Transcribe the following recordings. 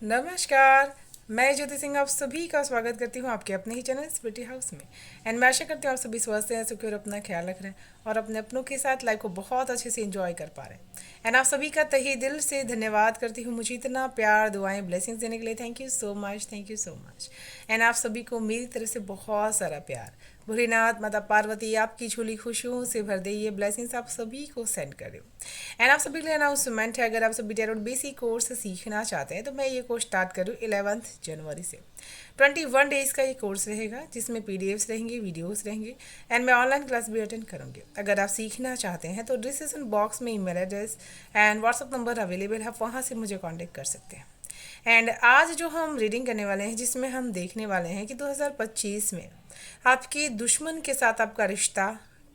नमस्कार। मैं ज्योति सिंह आप सभी का स्वागत करती हूँ आपके अपने ही चैनल स्पिरिटी हाउस में। एंड मैं आशा करती हूँ आप सभी स्वस्थ हैं, सुखी और अपना ख्याल रख रहे हैं और अपने अपनों के साथ लाइफ को बहुत अच्छे से एंजॉय कर पा रहे हैं। एंड आप सभी का तहे दिल से धन्यवाद करती हूँ मुझे इतना प्यार, दुआएं, ब्लेसिंग्स देने के लिए। Thank you so much, thank you so much. And आप सभी को मेरी तरफ से बहुत सारा प्यार। भोलेनाथ, माता पार्वती आपकी झोली खुशियों से भर दे, ये ब्लेसिंग्स आप सभी को सेंड कर रही हूँ। एंड आप सभी के लिए अनाउंसमेंट है, अगर आप सभी टैरोट बेसिक कोर्स सीखना चाहते हैं तो मैं ये कोर्स स्टार्ट करूँ 11 जनवरी से। 21 डेज का ये कोर्स रहेगा जिसमें पीडीएफ्स रहेंगे, वीडियोस रहेंगे एंड मैं ऑनलाइन क्लास भी अटेंड करूँगी। अगर आप सीखना चाहते हैं तो डिस्क्रिप्शन बॉक्स में email address and WhatsApp number available है, आप वहाँ से मुझे कॉन्टेक्ट कर सकते हैं। एंड आज जो हम रीडिंग करने वाले हैं जिसमें हम देखने वाले हैं कि 2025 में आपके दुश्मन के साथ आपका रिश्ता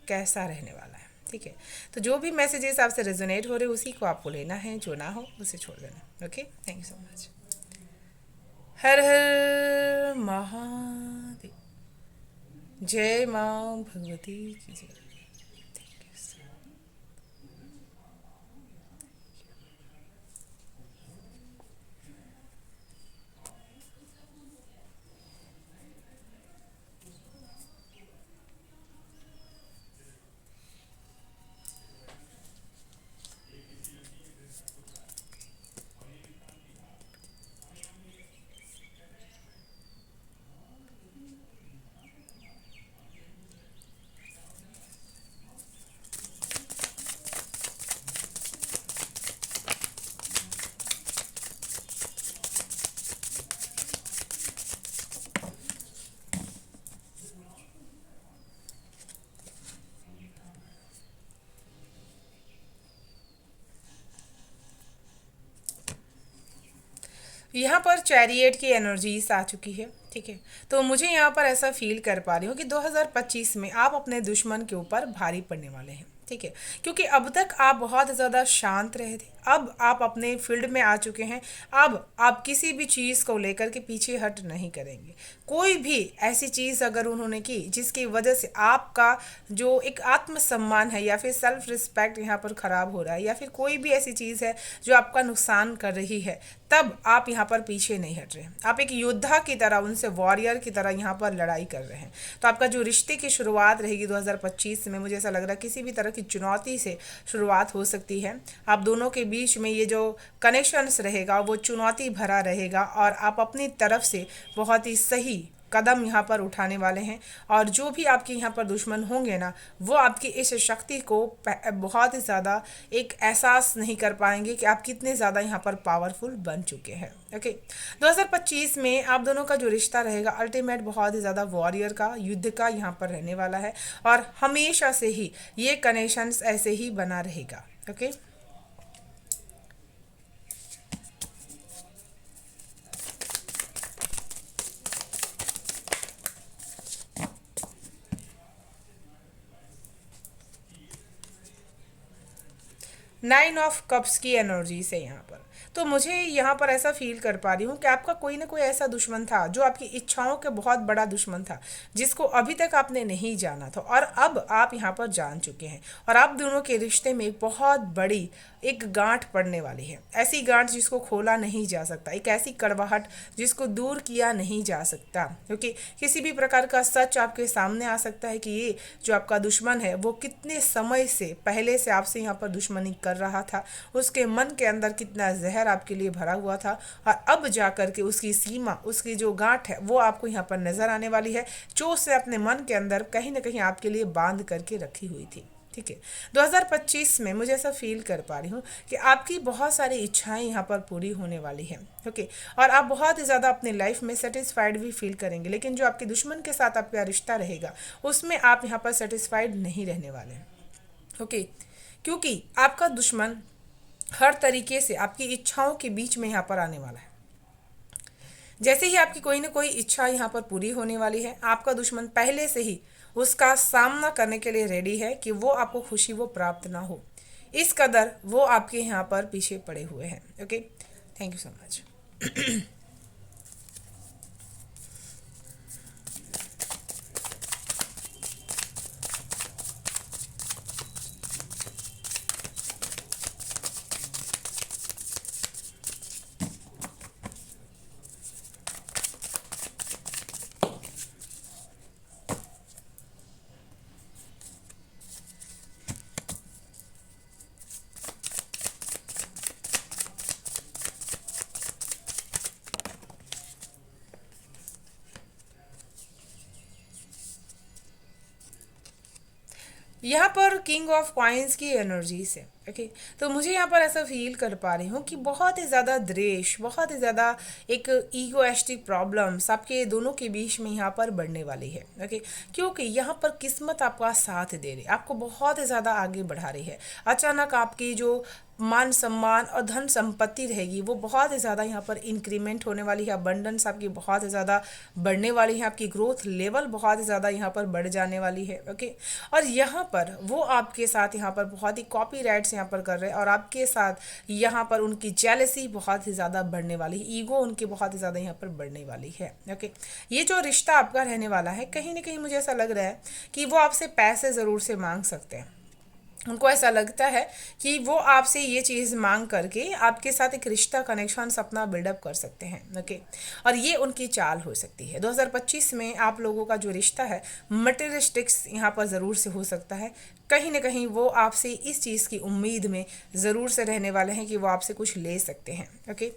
कैसा रहने वाला है। ठीक है, तो जो भी मैसेजेस आपसे रेजोनेट हो रहे हैं उसी को आपको लेना है, जो ना हो उसे छोड़ देना। Okay, thank you so much. हर हर महादेव। जय माँ भगवती की जय। यहाँ पर चैरियट की एनर्जीज आ चुकी है। ठीक है, तो मुझे यहाँ पर ऐसा फील कर पा रही हूँ कि 2025 में आप अपने दुश्मन के ऊपर भारी पड़ने वाले हैं। ठीक है, क्योंकि अब तक आप बहुत ज़्यादा शांत रहे थे, अब आप अपने फील्ड में आ चुके हैं। अब आप किसी भी चीज़ को लेकर के पीछे हट नहीं करेंगे। कोई भी ऐसी चीज़ अगर उन्होंने की जिसकी वजह से आपका जो एक आत्मसम्मान है या फिर सेल्फ रिस्पेक्ट यहाँ पर ख़राब हो रहा है, या फिर कोई भी ऐसी चीज़ है जो आपका नुकसान कर रही है, तब आप यहाँ पर पीछे नहीं हट रहे हैं। आप एक योद्धा की तरह, उनसे वॉरियर की तरह यहाँ पर लड़ाई कर रहे हैं। तो आपका जो रिश्ते की शुरुआत रहेगी 2025 में, मुझे ऐसा लग रहा है किसी भी तरह की चुनौती से शुरुआत हो सकती है। आप दोनों के बीच में ये जो कनेक्शंस रहेगा वो चुनौती भरा रहेगा और आप अपनी तरफ से बहुत ही सही कदम यहाँ पर उठाने वाले हैं। और जो भी आपके यहाँ पर दुश्मन होंगे ना, वो आपकी इस शक्ति को बहुत ही ज़्यादा एक एहसास नहीं कर पाएंगे कि आप कितने ज़्यादा यहाँ पर पावरफुल बन चुके हैं। ओके, 2025 में आप दोनों का जो रिश्ता रहेगा अल्टीमेट बहुत ही ज़्यादा वॉरियर का, युद्ध का यहाँ पर रहने वाला है और हमेशा से ही ये कनेक्शंस ऐसे ही बना रहेगा। ओके, 9 ऑफ कप्स की एनर्जी से यहाँ पर, तो मुझे यहाँ पर ऐसा फील कर पा रही हूँ कि आपका कोई ना कोई ऐसा दुश्मन था जो आपकी इच्छाओं के बहुत बड़ा दुश्मन था, जिसको अभी तक आपने नहीं जाना था और अब आप यहाँ पर जान चुके हैं। और आप दोनों के रिश्ते में एक बहुत बड़ी एक गांठ पड़ने वाली है, ऐसी गांठ जिसको खोला नहीं जा सकता, एक ऐसी कड़वाहट जिसको दूर किया नहीं जा सकता। क्योंकि किसी भी प्रकार का सच आपके सामने आ सकता है कि ये जो आपका दुश्मन है वो कितने समय से पहले से आपसे यहाँ पर दुश्मनी कर रहा था, उसके मन के अंदर कितना जहर आपके लिए भरा हुआ था, और अब जा कर के उसकी सीमा, उसकी जो गांठ है वो आपको यहाँ पर नजर आने वाली है, जो उसने अपने मन के अंदर कहीं ना कहीं आपके लिए बांध करके रखी हुई थी। ठीक है, 2025 में मुझे ऐसा फील कर पा रही हूँ कि आपकी बहुत सारी इच्छाएं यहाँ पर पूरी होने वाली हैं। ओके, और आप बहुत ही ज़्यादा अपनी लाइफ में सेटिस्फाइड भी फील करेंगे, लेकिन जो आपके दुश्मन के साथ आपका रिश्ता रहेगा उसमें आप यहाँ पर सेटिस्फाइड नहीं रहने वाले हैं। ओके, क्योंकि आपका दुश्मन हर तरीके से आपकी इच्छाओं के बीच में यहाँ पर आने वाला है। जैसे ही आपकी कोई ना कोई इच्छा यहाँ पर पूरी होने वाली है, आपका दुश्मन पहले से ही उसका सामना करने के लिए रेडी है कि वो आपको खुशी वो प्राप्त ना हो, इस कदर वो आपके यहाँ पर पीछे पड़े हुए हैं। Okay, thank you so much. यहाँ पर किंग ऑफ कॉइन्स की एनर्जी से, ओके। तो मुझे यहाँ पर ऐसा फील कर पा रही हूँ कि बहुत ही ज़्यादा द्वेष, बहुत ही ज़्यादा एक ईगोइस्टिक प्रॉब्लम्स आपके दोनों के बीच में यहाँ पर बढ़ने वाली है, ओके। क्योंकि यहाँ पर किस्मत आपका साथ दे रही है, आपको बहुत ही ज़्यादा आगे बढ़ा रही है। अचानक आपकी जो मान सम्मान और धन संपत्ति रहेगी वो बहुत ही ज़्यादा यहाँ पर इंक्रीमेंट होने वाली है, अबंडेंस आपकी बहुत ही ज़्यादा बढ़ने वाली है, आपकी ग्रोथ लेवल बहुत ही ज़्यादा यहाँ पर बढ़ जाने वाली है, ओके। और यहाँ पर वो आपके साथ यहाँ पर बहुत ही कॉपी राइट्स यहाँ पर कर रहे हैं, और आपके साथ यहाँ पर उनकी जेलसी बहुत ही ज़्यादा बढ़ने वाली है, ईगो उनकी बहुत ही ज़्यादा यहाँ पर बढ़ने वाली है, ओके। ये जो रिश्ता आपका रहने वाला है, कहीं ना कहीं मुझे ऐसा लग रहा है कि वो आपसे पैसे ज़रूर से मांग सकते हैं। उनको ऐसा लगता है कि वो आपसे ये चीज़ मांग करके आपके साथ एक रिश्ता कनेक्शंस अपना बिल्डअप कर सकते हैं, ओके। और ये उनकी चाल हो सकती है। 2025 में आप लोगों का जो रिश्ता है मटेरियलिस्टिक्स यहाँ पर ज़रूर से हो सकता है। कहीं ना कहीं वो आपसे इस चीज़ की उम्मीद में ज़रूर से रहने वाले हैं कि वो आपसे कुछ ले सकते हैं, ओके।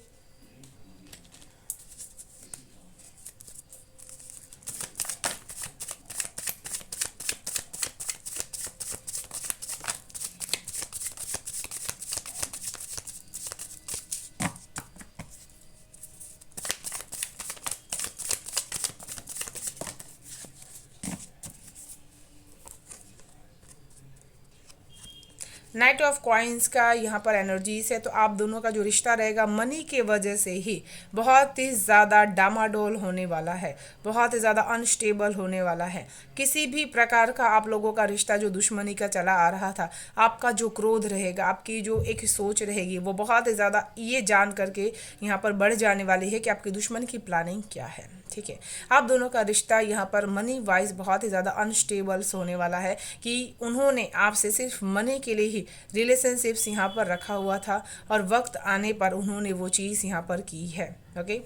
नाइट ऑफ कॉइन्स का यहाँ पर एनर्जीज है। तो आप दोनों का जो रिश्ता रहेगा मनी के वजह से ही बहुत ही ज़्यादा डामाडोल होने वाला है, बहुत ही ज़्यादा अनस्टेबल होने वाला है। किसी भी प्रकार का आप लोगों का रिश्ता जो दुश्मनी का चला आ रहा था, आपका जो क्रोध रहेगा, आपकी जो एक सोच रहेगी, वो बहुत ही ज़्यादा ये जान करके यहाँ पर बढ़ जाने वाली है कि आपकी दुश्मन की प्लानिंग क्या है, ठीक है। आप दोनों का रिश्ता यहाँ पर मनी वाइज बहुत ही ज़्यादा अनस्टेबल्स होने वाला है कि उन्होंने आपसे सिर्फ मनी के लिए ही रिलेशनशिप्स यहाँ पर रखा हुआ था, और वक्त आने पर उन्होंने वो चीज़ यहाँ पर की है, ओके।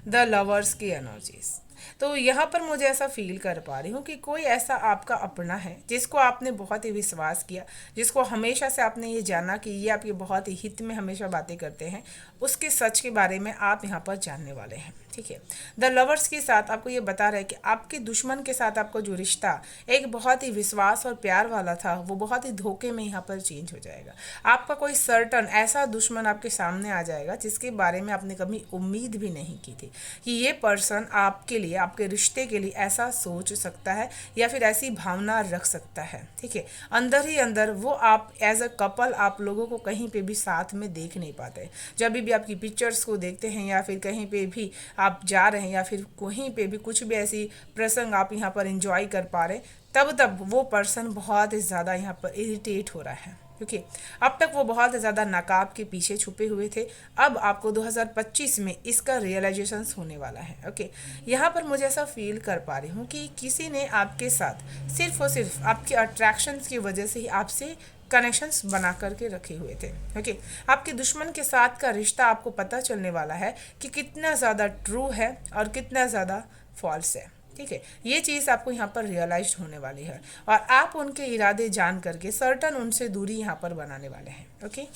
द लवर्स की एनर्जीज। तो यहाँ पर मुझे ऐसा फील कर पा रही हूँ कि कोई ऐसा आपका अपना है जिसको आपने बहुत ही विश्वास किया, जिसको हमेशा से आपने ये जाना कि ये आपके बहुत ही हित में हमेशा बातें करते हैं, उसके सच के बारे में आप यहाँ पर जानने वाले हैं, ठीक है। द लवर्स के साथ आपको ये बता रहा है कि आपके दुश्मन के साथ आपका जो रिश्ता एक बहुत ही विश्वास और प्यार वाला था, वो बहुत ही धोखे में यहाँ पर चेंज हो जाएगा। आपका कोई सर्टन ऐसा दुश्मन आपके सामने आ जाएगा जिसके बारे में आपने कभी उम्मीद भी नहीं की थी कि ये पर्सन आपके लिए, आपके रिश्ते के लिए ऐसा सोच सकता है या फिर ऐसी भावना रख सकता है, ठीक है। अंदर ही अंदर वो आप एज अ कपल आप लोगों को कहीं पे भी साथ में देख नहीं पाते। जब भी आपकी पिक्चर्स को देखते हैं या फिर कहीं पे भी आप जा रहे हैं या फिर कहीं पे भी कुछ भी ऐसी प्रसंग आप यहाँ पर एंजॉय कर पा रहे, तब तब वो पर्सन बहुत ही ज़्यादा यहाँ पर इरिटेट हो रहा है, क्योंकि अब तक वो बहुत ज़्यादा नकाब के पीछे छुपे हुए थे। अब आपको 2025 में इसका रियलाइजेशन होने वाला है, ओके। यहाँ पर मुझे ऐसा फील कर पा रही हूँ कि किसी ने आपके साथ सिर्फ और सिर्फ आपके अट्रैक्शंस की वजह से ही आपसे कनेक्शंस बना करके रखे हुए थे, ओके। आपके दुश्मन के साथ का रिश्ता आपको पता चलने वाला है कि कितना ज़्यादा ट्रू है और कितना ज़्यादा फॉल्स है, ठीक है। ये चीज़ आपको यहाँ पर रियलाइज होने वाली है, और आप उनके इरादे जान करके सर्टन उनसे दूरी यहाँ पर बनाने वाले हैं, ओके।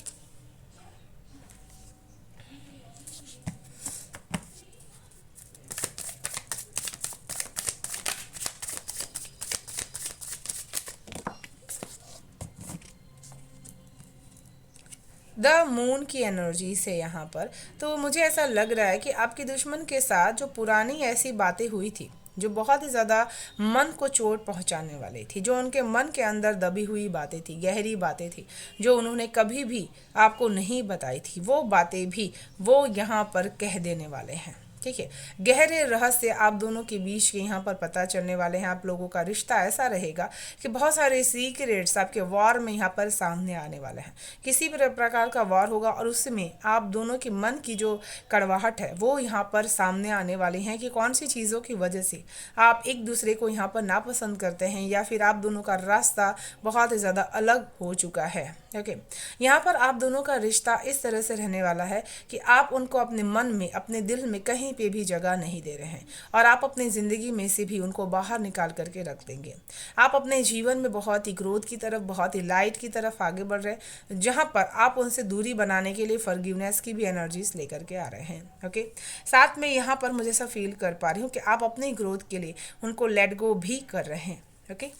द मून की एनर्जी से यहाँ पर तो मुझे ऐसा लग रहा है कि आपके दुश्मन के साथ जो पुरानी ऐसी बातें हुई थी जो बहुत ही ज़्यादा मन को चोट पहुंचाने वाली थी, जो उनके मन के अंदर दबी हुई बातें थी, गहरी बातें थी, जो उन्होंने कभी भी आपको नहीं बताई थी, वो बातें भी वो यहाँ पर कह देने वाले हैं, ठीक है। गहरे रहस्य आप दोनों के बीच के यहाँ पर पता चलने वाले हैं। आप लोगों का रिश्ता ऐसा रहेगा कि बहुत सारे सीक्रेट्स आपके वॉर में यहाँ पर सामने आने वाले हैं। किसी भी प्रकार का वॉर होगा और उसमें आप दोनों के मन की जो कड़वाहट है वो यहाँ पर सामने आने वाली हैं कि कौन सी चीज़ों की वजह से आप एक दूसरे को यहाँ पर नापसंद करते हैं, या फिर आप दोनों का रास्ता बहुत ही ज़्यादा अलग हो चुका है, ओके। यहाँ पर आप दोनों का रिश्ता इस तरह से रहने वाला है कि आप उनको अपने मन में, अपने दिल में कहीं पे भी जगह नहीं दे रहे हैं, और आप अपनी ज़िंदगी में से भी उनको बाहर निकाल करके रख देंगे। आप अपने जीवन में बहुत ही ग्रोथ की तरफ, बहुत ही लाइट की तरफ आगे बढ़ रहे हैं, जहाँ पर आप उनसे दूरी बनाने के लिए फॉरगिवनेस की भी एनर्जीज लेकर के आ रहे हैं। ओके। साथ में यहाँ पर मुझे ऐसा फील कर पा रही हूँ कि आप अपनी ग्रोथ के लिए उनको लेट गो भी कर रहे हैं। ओके।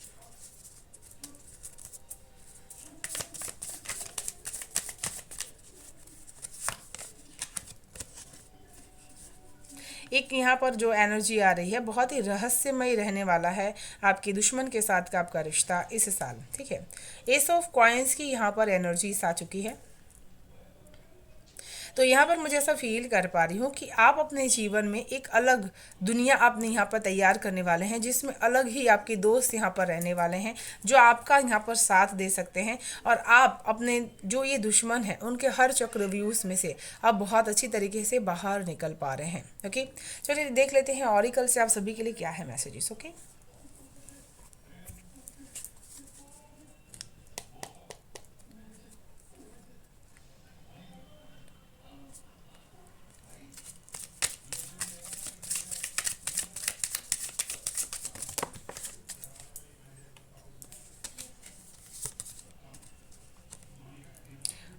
एक यहाँ पर जो एनर्जी आ रही है, बहुत ही रहस्यमय रहने वाला है आपके दुश्मन के साथ का आपका रिश्ता इस साल। ठीक है। एस ऑफ कॉइन्स की यहाँ पर एनर्जीज आ चुकी है। तो यहाँ पर मुझे ऐसा फील कर पा रही हूँ कि आप अपने जीवन में एक अलग दुनिया आपने यहाँ पर तैयार करने वाले हैं, जिसमें अलग ही आपके दोस्त यहाँ पर रहने वाले हैं जो आपका यहाँ पर साथ दे सकते हैं, और आप अपने जो ये दुश्मन हैं उनके हर चक्रव्यूह में से आप बहुत अच्छी तरीके से बाहर निकल पा रहे हैं। ओके। चलिए देख लेते हैं ऑरिकल से आप सभी के लिए क्या है messages. Okay.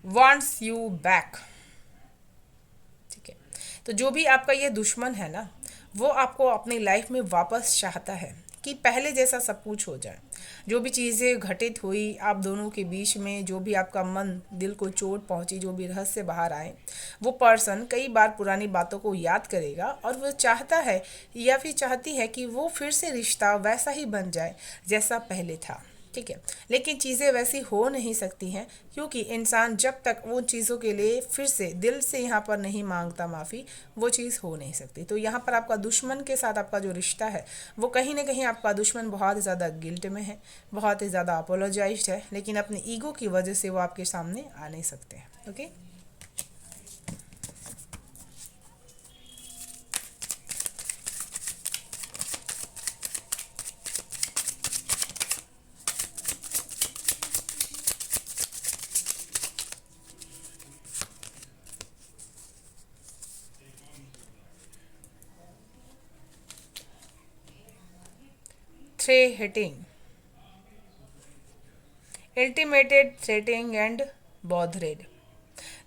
Wants you back. ठीक है। तो जो भी आपका ये दुश्मन है ना, वो आपको अपनी लाइफ में वापस चाहता है कि पहले जैसा सब कुछ हो जाए। जो भी चीज़ें घटित हुई आप दोनों के बीच में, जो भी आपका मन दिल को चोट पहुंची, जो भी रहस्य बाहर आए, वो पर्सन कई बार पुरानी बातों को याद करेगा, और वो चाहता है या फिर चाहती है कि वो फिर से रिश्ता वैसा ही बन जाए जैसा पहले था। ठीक है। लेकिन चीज़ें वैसी हो नहीं सकती हैं, क्योंकि इंसान जब तक वो चीज़ों के लिए फिर से दिल से यहाँ पर नहीं मांगता माफ़ी, वो चीज़ हो नहीं सकती। तो यहाँ पर आपका दुश्मन के साथ आपका जो रिश्ता है, वो कहीं ना कहीं आपका दुश्मन बहुत ही ज़्यादा गिल्ट में है, बहुत ही ज़्यादा अपोलोजाइज्ड है, लेकिन अपनी ईगो की वजह से वो आपके सामने आ नहीं सकते हैं। Okay. 3 hitting, intimidated, threatening and bothered.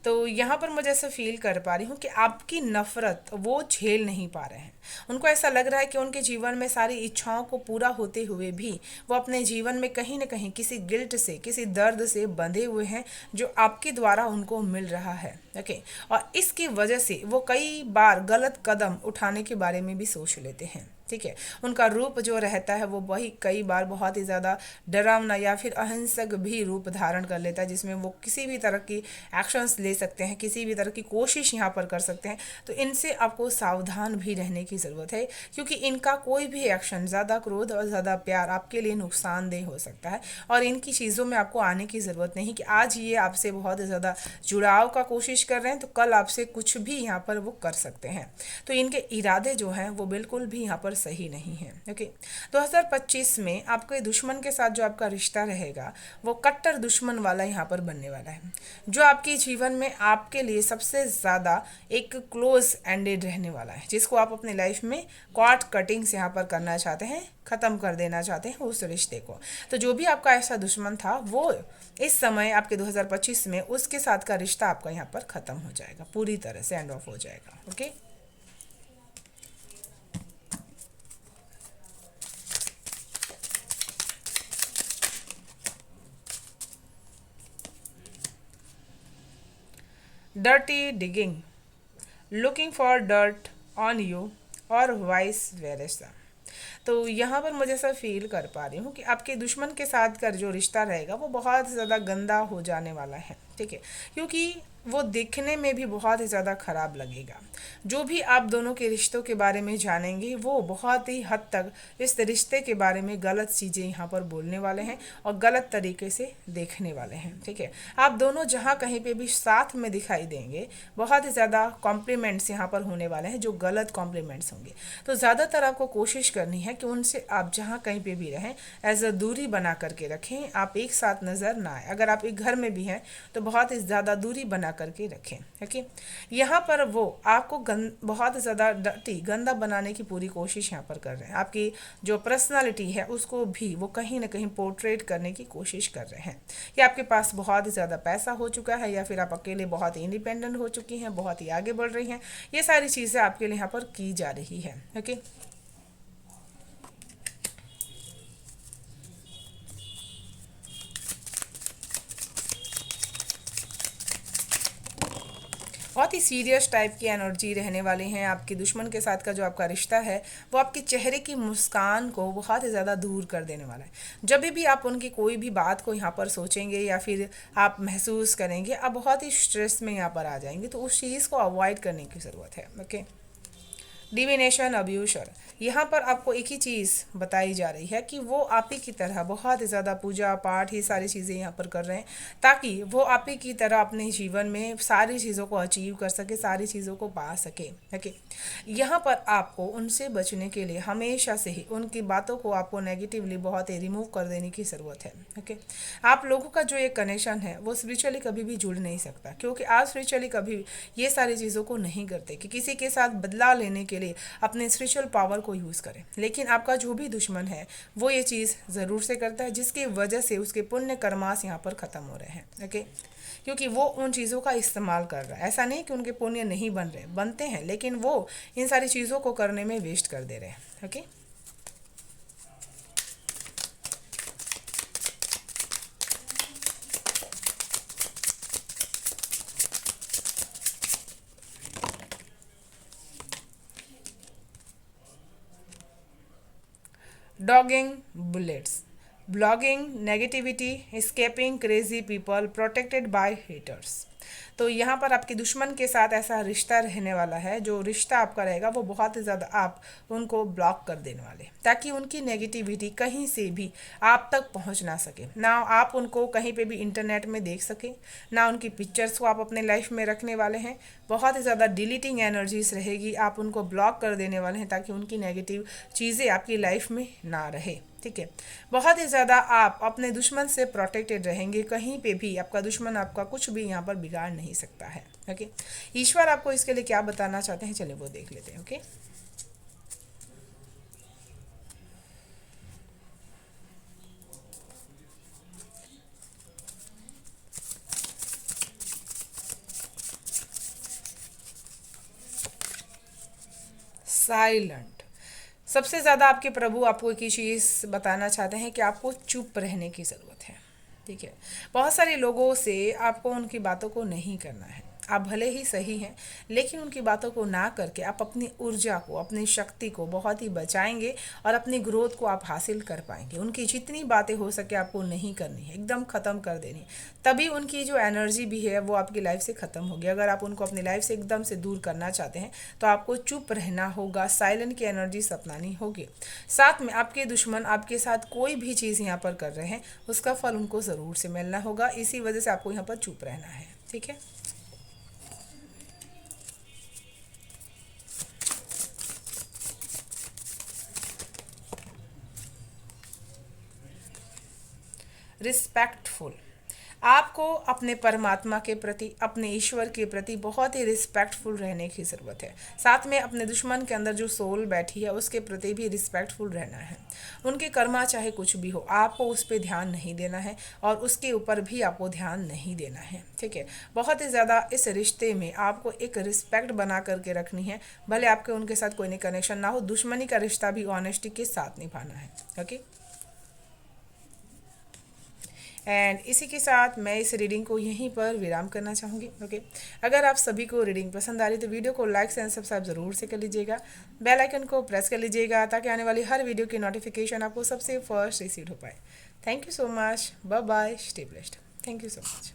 तो यहाँ पर मुझे ऐसा फील कर पा रही हूँ कि आपकी नफरत वो झेल नहीं पा रहे हैं। उनको ऐसा लग रहा है कि उनके जीवन में सारी इच्छाओं को पूरा होते हुए भी वो अपने जीवन में कहीं ना कहीं किसी गिल्ट से, किसी दर्द से बंधे हुए हैं, जो आपके द्वारा उनको मिल रहा है। ओके। और इसकी वजह से वो कई बार गलत कदम उठाने के बारे में भी सोच लेते हैं। ठीक है। उनका रूप जो रहता है वो वही कई बार बहुत ही ज़्यादा डरावना या फिर अहिंसक भी रूप धारण कर लेता है, जिसमें वो किसी भी तरह की एक्शंस ले सकते हैं, किसी भी तरह की कोशिश यहाँ पर कर सकते हैं। तो इनसे आपको सावधान भी रहने की ज़रूरत है, क्योंकि इनका कोई भी एक्शन, ज़्यादा क्रोध और ज़्यादा प्यार आपके लिए नुकसानदेह हो सकता है, और इनकी चीज़ों में आपको आने की ज़रूरत नहीं कि आज ये आपसे बहुत ज़्यादा जुड़ाव का कोशिश कर रहे हैं तो कल आपसे कुछ भी यहाँ पर वो कर सकते हैं। तो इनके इरादे जो हैं वो बिल्कुल भी यहाँ पर सही नहीं है। ओके। 2025 में आपके दुश्मन के साथ जो आपका रिश्ता रहेगा वो कट्टर दुश्मन वाला यहाँ पर बनने वाला है, जो आपके जीवन में आपके लिए सबसे ज़्यादा एक क्लोज एंडेड रहने वाला है, जिसको आप अपनी लाइफ में कॉर्ड कटिंग्स यहाँ पर करना चाहते हैं, ख़त्म कर देना चाहते हैं उस रिश्ते को। तो जो भी आपका ऐसा दुश्मन था वो इस समय आपके 2025 में उसके साथ का रिश्ता आपका यहाँ पर ख़त्म हो जाएगा, पूरी तरह से एंड ऑफ हो जाएगा। Okay. Dirty digging, looking for dirt on you, और वाइस वेरेसा। तो यहाँ पर मुझे ऐसा फील कर पा रही हूँ कि आपके दुश्मन के साथ का जो रिश्ता रहेगा वो बहुत ज़्यादा गंदा हो जाने वाला है। ठीक है। क्योंकि वो देखने में भी बहुत ही ज़्यादा ख़राब लगेगा। जो भी आप दोनों के रिश्तों के बारे में जानेंगे वो बहुत ही हद तक इस रिश्ते के बारे में गलत चीज़ें यहाँ पर बोलने वाले हैं और गलत तरीके से देखने वाले हैं। ठीक है, आप दोनों जहाँ कहीं पे भी साथ में दिखाई देंगे बहुत ही ज़्यादा कॉम्प्लीमेंट्स यहाँ पर होने वाले हैं जो गलत कॉम्प्लीमेंट्स होंगे। तो ज़्यादातर आपको कोशिश करनी है कि उनसे आप जहाँ कहीं पे भी रहें एज अ दूरी बना करके रखें, आप एक साथ नज़र ना आए। अगर आप एक घर में भी हैं तो बहुत ही ज़्यादा दूरी बना करके रखें। ओके, यहाँ पर वो आपको बहुत ज़्यादा डर्टी गंदा बनाने की पूरी कोशिश यहाँ पर कर रहे हैं। आपकी जो पर्सनालिटी है उसको भी वो कहीं ना कहीं पोर्ट्रेट करने की कोशिश कर रहे हैं। या आपके पास बहुत ही ज़्यादा पैसा हो चुका है या फिर आप अकेले बहुत ही इंडिपेंडेंट हो चुकी हैं, बहुत ही आगे बढ़ रही हैं, ये सारी चीज़ें आपके लिए यहाँ पर की जा रही है। ओके, बहुत ही सीरियस टाइप की एनर्जी रहने वाली हैं। आपके दुश्मन के साथ का जो आपका रिश्ता है वो आपके चेहरे की मुस्कान को बहुत ही ज़्यादा दूर कर देने वाला है। जब भी आप उनकी कोई भी बात को यहाँ पर सोचेंगे या फिर आप महसूस करेंगे, आप बहुत ही स्ट्रेस में यहाँ पर आ जाएंगे, तो उस चीज़ को अवॉइड करने की ज़रूरत है। ओके, डिविनेशन अब्यूशर, यहाँ पर आपको एक ही चीज़ बताई जा रही है कि वो आप ही की तरह बहुत ही ज़्यादा पूजा पाठ ये सारी चीज़ें यहाँ पर कर रहे हैं ताकि वो आप ही की तरह अपने जीवन में सारी चीज़ों को अचीव कर सके, सारी चीज़ों को पा सके। ओके, यहाँ पर आपको उनसे बचने के लिए हमेशा से ही उनकी बातों को आपको नेगेटिवली बहुत ही रिमूव कर देने की ज़रूरत है। ओके, आप लोगों का जो एक कनेक्शन है वो स्पिरिचुअली कभी भी जुड़ नहीं सकता, क्योंकि आप स्पिरिचुअली कभी ये सारी चीज़ों को नहीं करते कि किसी के साथ बदला लेने के लिए अपने स्पिरिचुअल पावर को यूज़ करें। लेकिन आपका जो भी दुश्मन है वो ये चीज़ ज़रूर से करता है, जिसकी वजह से उसके पुण्य कर्मास यहाँ पर ख़त्म हो रहे हैं। ओके, क्योंकि वो उन चीज़ों का इस्तेमाल कर रहा है। ऐसा नहीं कि उनके पुण्य नहीं बन रहे, बनते हैं, लेकिन वो इन सारी चीज़ों को करने में वेस्ट कर दे रहे हैं। Okay, डॉगिंग bullets, blogging negativity, escaping crazy people, protected by haters. तो यहाँ पर आपके दुश्मन के साथ ऐसा रिश्ता रहने वाला है, जो रिश्ता आपका रहेगा वो बहुत ही ज़्यादा आप उनको ब्लॉक कर देने वाले, ताकि उनकी नेगेटिविटी कहीं से भी आप तक पहुँच ना सके। ना आप उनको कहीं पे भी इंटरनेट में देख सकें, ना उनकी पिक्चर्स को आप अपने लाइफ में रखने वाले हैं। बहुत ही ज़्यादा डिलीटिंग एनर्जीज रहेगी, आप उनको ब्लॉक कर देने वाले हैं ताकि उनकी नेगेटिव चीज़ें आपकी लाइफ में ना रहे। ठीक है, बहुत ही ज़्यादा आप अपने दुश्मन से प्रोटेक्टेड रहेंगे, कहीं पे भी आपका दुश्मन आपका कुछ भी यहाँ पर बिगाड़ नहीं सकता है। ओके, ईश्वर आपको इसके लिए क्या बताना चाहते हैं, चलिए वो देख लेते हैं। ओके, साइलेंट, सबसे ज़्यादा आपके प्रभु आपको एक ही चीज़ बताना चाहते हैं कि आपको चुप रहने की ज़रूरत है। ठीक है, बहुत सारे लोगों से आपको उनकी बातों को नहीं करना है। आप भले ही सही हैं, लेकिन उनकी बातों को ना करके आप अपनी ऊर्जा को, अपनी शक्ति को बहुत ही बचाएंगे और अपनी ग्रोथ को आप हासिल कर पाएंगे। उनकी जितनी बातें हो सके आपको नहीं करनी है, एकदम ख़त्म कर देनी है। तभी उनकी जो एनर्जी भी है वो आपकी लाइफ से ख़त्म होगी। अगर आप उनको अपनी लाइफ से एकदम से दूर करना चाहते हैं तो आपको चुप रहना होगा, साइलेंट की एनर्जी अपनानी होगी। साथ में आपके दुश्मन आपके साथ कोई भी चीज़ यहाँ पर कर रहे हैं उसका फल उनको ज़रूर से मिलना होगा, इसी वजह से आपको यहाँ पर चुप रहना है। ठीक है, रिस्पेक्टफुल, आपको अपने परमात्मा के प्रति, अपने ईश्वर के प्रति बहुत ही रिस्पेक्टफुल रहने की ज़रूरत है। साथ में अपने दुश्मन के अंदर जो सोल बैठी है उसके प्रति भी रिस्पेक्टफुल रहना है। उनके कर्मा चाहे कुछ भी हो, आपको उस पर ध्यान नहीं देना है और उसके ऊपर भी आपको ध्यान नहीं देना है। ठीक है, बहुत ही ज़्यादा इस रिश्ते में आपको एक रिस्पेक्ट बना करके रखनी है। भले आपके उनके साथ कोई नहीं कनेक्शन ना हो, दुश्मनी का रिश्ता भी ऑनेस्टी के साथ निभाना है। ओके, एंड इसी के साथ मैं इस रीडिंग को यहीं पर विराम करना चाहूँगी। ओके, अगर आप सभी को रीडिंग पसंद आ रही तो वीडियो को लाइक एंड सब्सक्राइब ज़रूर से कर लीजिएगा, बेल आइकन को प्रेस कर लीजिएगा ताकि आने वाली हर वीडियो की नोटिफिकेशन आपको सबसे फर्स्ट रिसीव हो पाए। Thank you so much, bye bye, stay blessed. Thank you so much.